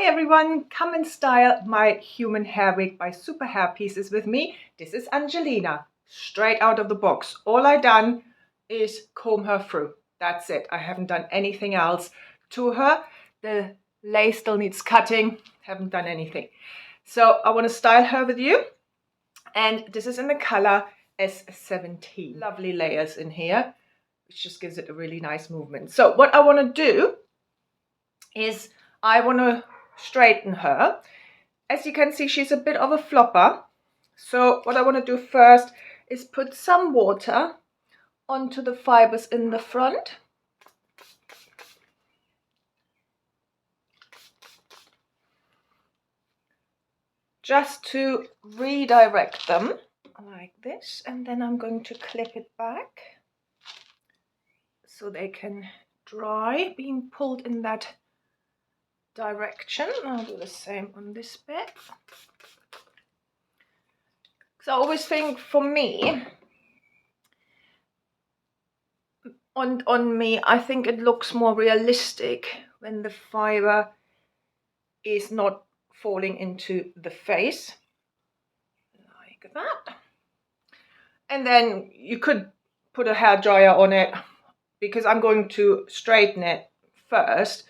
Hi everyone, come and style my human hair wig by Super Hair Pieces with me. This is Angelina, straight out of the box. All I done is comb her through. That's it. I haven't done anything else to her. The lace still needs cutting. Haven't done anything. So I want to style her with you. And this is in the color S17. Lovely layers in here, which just gives it a really nice movement. So what I want to do is I want to straighten her. As you can see, she's a bit of a flopper. So what I want to do first is put some water onto the fibers in the front. Just to redirect them like this. And then I'm going to clip it back so they can dry, being pulled in that direction. I'll do the same on this bit. So I always think, for me, on me, I think it looks more realistic when the fiber is not falling into the face like that. And then you could put a hair dryer on it, because I'm going to straighten it first.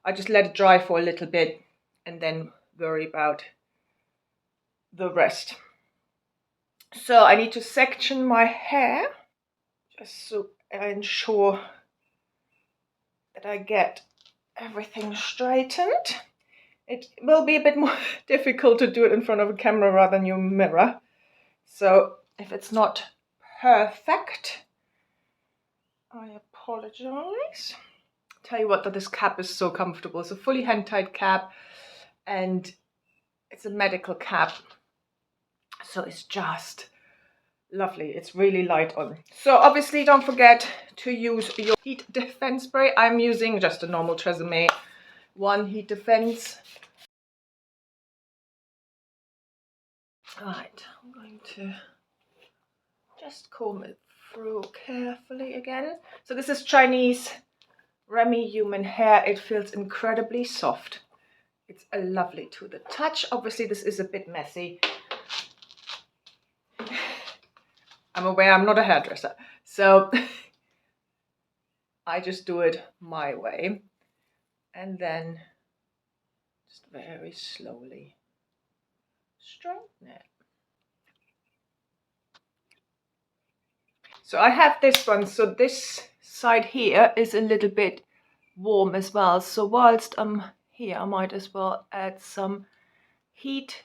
I just let it dry for a little bit and then worry about the rest. So I need to section my hair just so I ensure that I get everything straightened. It will be a bit more difficult to do it in front of a camera rather than your mirror. So if it's not perfect, I apologize. Tell you what, that this cap is so comfortable. It's a fully hand-tied cap and it's a medical cap. So it's just lovely. It's really light on. So obviously don't forget to use your heat defense spray. I'm using just a normal Tresemme 1 heat defense. Right, I'm going to just comb it through carefully again. So this is Chinese Remy human hair. It feels incredibly soft. It's a lovely to the touch. Obviously this is a bit messy. I'm aware I'm not a hairdresser, so I just do it my way, and then just very slowly straighten it. So I have this one, so this side here is a little bit warm as well. So whilst I'm here, I might as well add some heat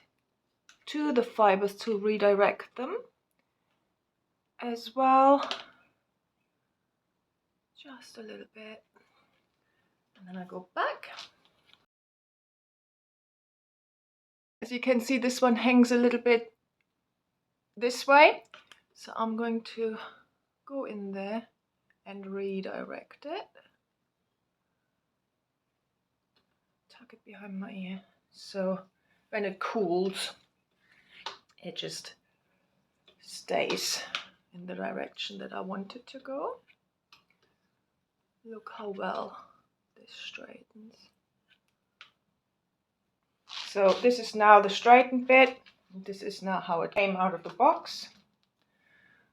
to the fibers to redirect them as well. Just a little bit. And then I go back. As you can see, this one hangs a little bit this way. So I'm going to go in there and redirect it. Tuck it behind my ear. So when it cools, it just stays in the direction that I want it to go. Look how well this straightens. So this is now the straightened bit. This is now how it came out of the box.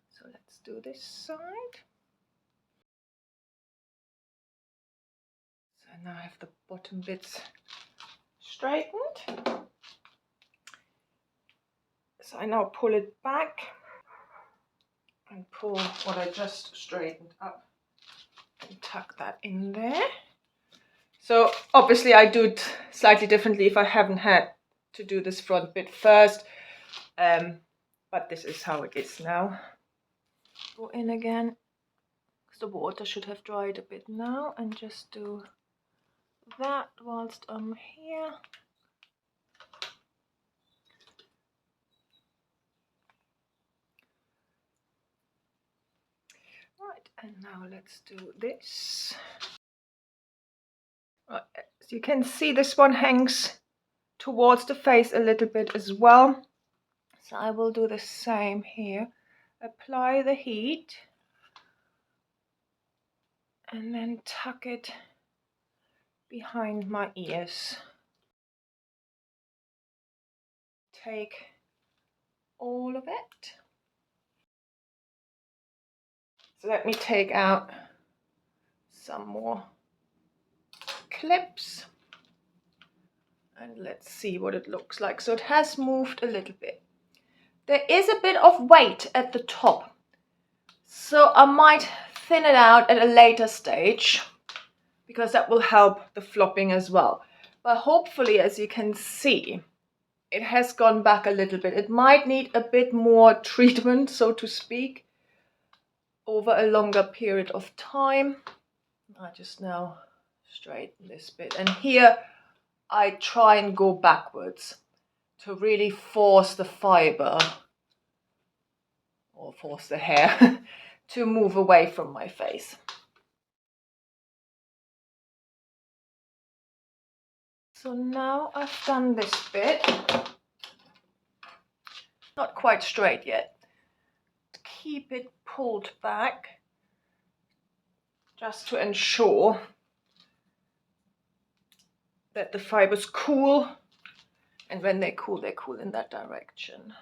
So let's do this side. So now I have the bottom bits straightened. So I now pull it back and pull what I just straightened up and tuck that in there. So obviously I do it slightly differently if I haven't had to do this front bit first, but this is how it is now. Go in again, because the water should have dried a bit now, and just do that whilst I'm here. Right, and now let's do this. Right, as you can see, this one hangs towards the face a little bit as well. So I will do the same here. Apply the heat and then tuck it behind my ears. take all of it. So let me take out some more clips and let's see what it looks like. So it has moved a little bit. There is a bit of weight at the top, so I might thin it out at a later stage because that will help the flopping as well. But hopefully, as you can see, it has gone back a little bit. It might need a bit more treatment, so to speak, over a longer period of time. I just now straighten this bit, and here I try and go backwards to really force the fiber, or force the hair, to move away from my face. So now I've done this bit, not quite straight yet. Keep it pulled back just to ensure that the fibers cool, and when they cool in that direction.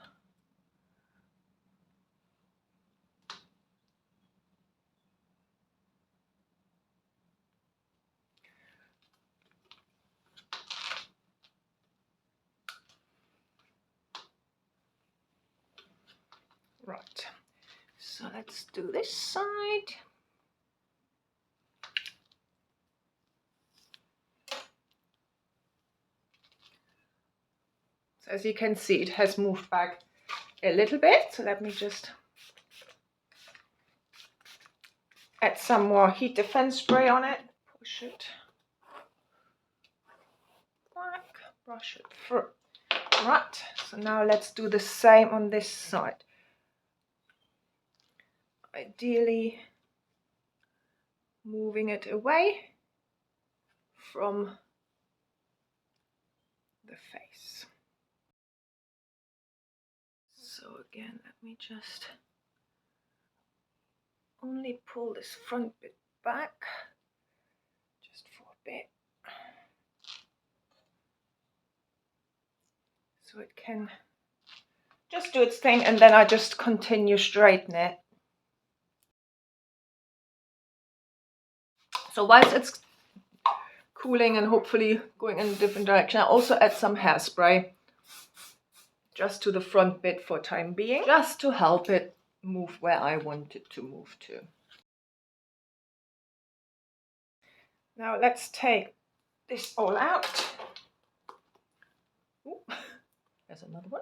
Right, so let's do this side. So as you can see, it has moved back a little bit. So let me just add some more heat defense spray on it. Push it back, brush it through. Right, so now let's do the same on this side. Ideally moving it away from the face. So again, let me just only pull this front bit back just for a bit, so it can just do its thing, and then I just continue straighten it. So whilst it's cooling and hopefully going in a different direction, I also add some hairspray just to the front bit for time being, just to help it move where I want it to move to. Now let's take this all out. Ooh, there's another one.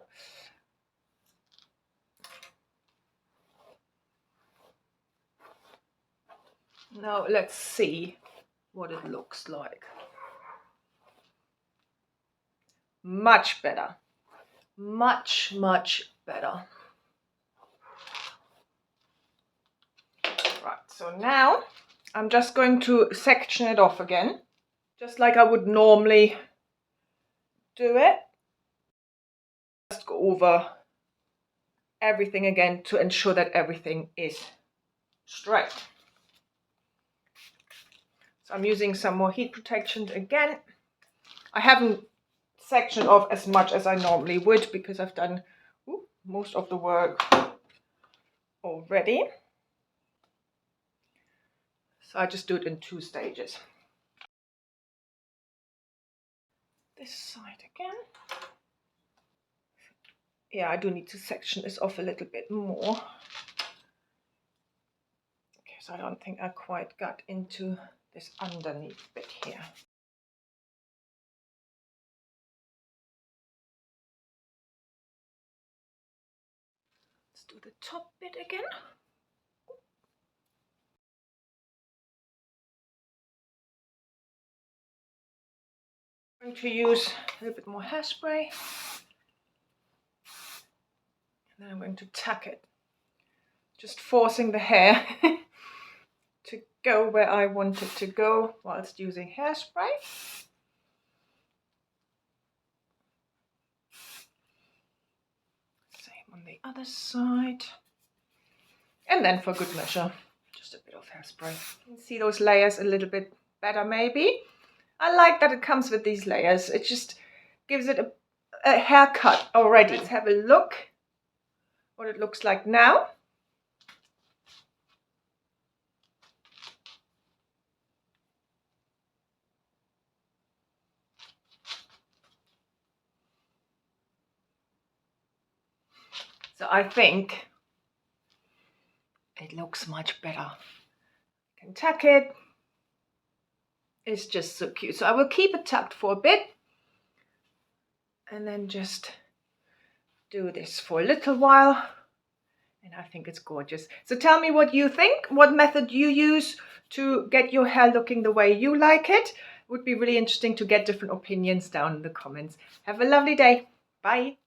Now let's see what it looks like. Much better. Much, much better. Right, so now I'm just going to section it off again, just like I would normally do it. Just go over everything again to ensure that everything is straight. So I'm using some more heat protection again. I haven't sectioned off as much as I normally would because I've done most of the work already. So I just do it in 2 stages. This side again. Yeah, I do need to section this off a little bit more, because I don't think I quite got into this underneath bit here. Let's do the top bit again. I'm going to use a little bit more hairspray, and then I'm going to tuck it, just forcing the hair to go where I want it to go whilst using hairspray. Same on the other side. And then for good measure, just a bit of hairspray. You can see those layers a little bit better maybe. I like that it comes with these layers. It just gives it a haircut already. Let's have a look what it looks like now. So I think it looks much better. I can tuck it. It's just so cute. So I will keep it tucked for a bit and then just do this for a little while. And I think it's gorgeous. So tell me what you think, what method you use to get your hair looking the way you like it. It would be really interesting to get different opinions down in the comments. Have a lovely day. Bye.